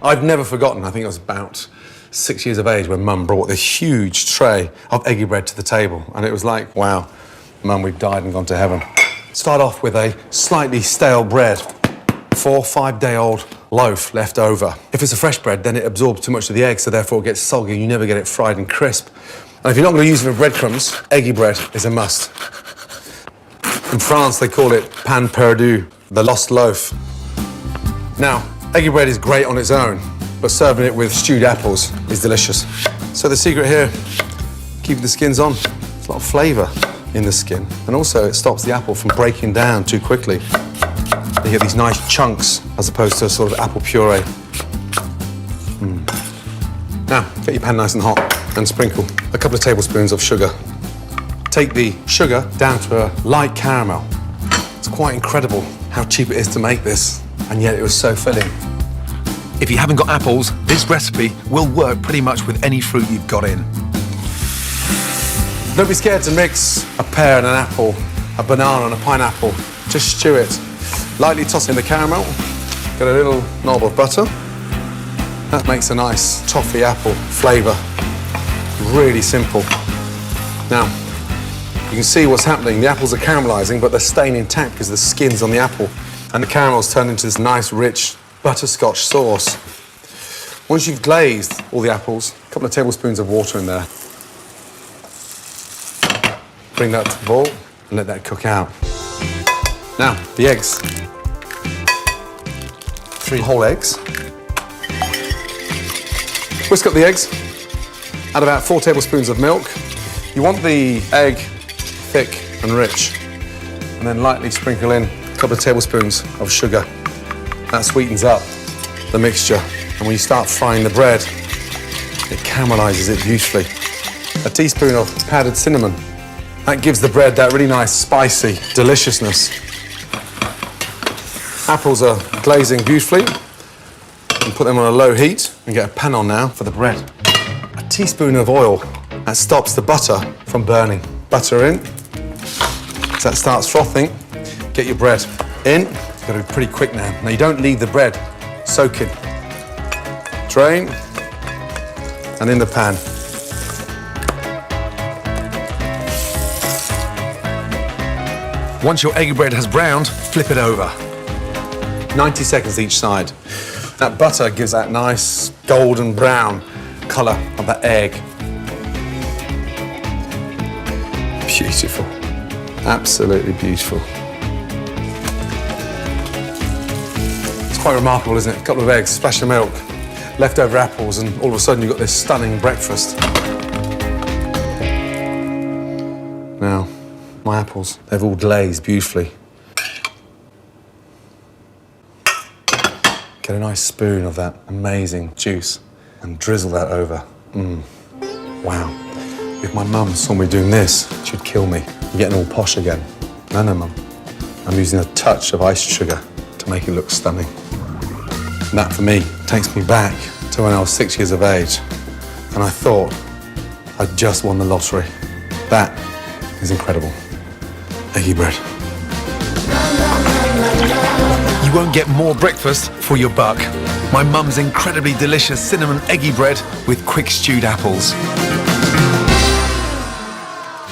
I've never forgotten, I think I was about 6 years of age when Mum brought this huge tray of eggy bread to the table. And it was like, wow, Mum, we've died and gone to heaven. Start off with a slightly stale bread, 4 or 5 day old loaf left over. If it's a fresh bread, then it absorbs too much of the egg, so therefore it gets soggy and you never get it fried and crisp. And if you're not going to use it for breadcrumbs, eggy bread is a must. In France, they call it pain perdu, the lost loaf. Now, eggy bread is great on its own, but serving it with stewed apples is delicious. So the secret here, keep the skins on. There's a lot of flavour in the skin, and also it stops the apple from breaking down too quickly. You get these nice chunks as opposed to a sort of apple puree. Now, get your pan nice and hot and sprinkle a couple of tablespoons of sugar. Take the sugar down to a light caramel. It's quite incredible how cheap it is to make this, and yet it was so filling. If you haven't got apples, this recipe will work pretty much with any fruit you've got in. Don't be scared to mix a pear and an apple, a banana and a pineapple. Just stew it. Lightly toss in the caramel, get a little knob of butter. That makes a nice toffee apple flavour. Really simple. Now, you can see what's happening. The apples are caramelising, but they're staying intact because the skin's on the apple. And the caramel's turned into this nice, rich butterscotch sauce. Once you've glazed all the apples, a couple of tablespoons of water in there. Bring that to the boil and let that cook out. Now, the eggs. 3 whole eggs. Whisk up the eggs. Add about 4 tablespoons of milk. You want the egg thick and rich. And then lightly sprinkle in a couple of tablespoons of sugar. That sweetens up the mixture. And when you start frying the bread, it caramelises it beautifully. A teaspoon of powdered cinnamon. That gives the bread that really nice, spicy deliciousness. Apples are glazing beautifully. And put them on a low heat and get a pan on now for the bread. A teaspoon of oil. That stops the butter from burning. Butter in. As that starts frothing, get your bread in. You've got to be pretty quick now. Now you don't leave the bread soaking. Drain. And in the pan. Once your eggy bread has browned, flip it over. 90 seconds each side. That butter gives that nice golden brown colour of that egg. Beautiful. Absolutely beautiful. It's quite remarkable, isn't it? A couple of eggs, splash of milk, leftover apples, and all of a sudden you've got this stunning breakfast. Now, my apples, they've all glazed beautifully. Get a nice spoon of that amazing juice and drizzle that over. Wow. If my mum saw me doing this, she'd kill me. You're getting all posh again. No, Mum. I'm using a touch of iced sugar to make it look stunning. And that, for me, takes me back to when I was 6 years of age. And I thought I'd just won the lottery. That is incredible. Eggy bread. You won't get more breakfast for your buck. My mum's incredibly delicious cinnamon eggy bread with quick stewed apples.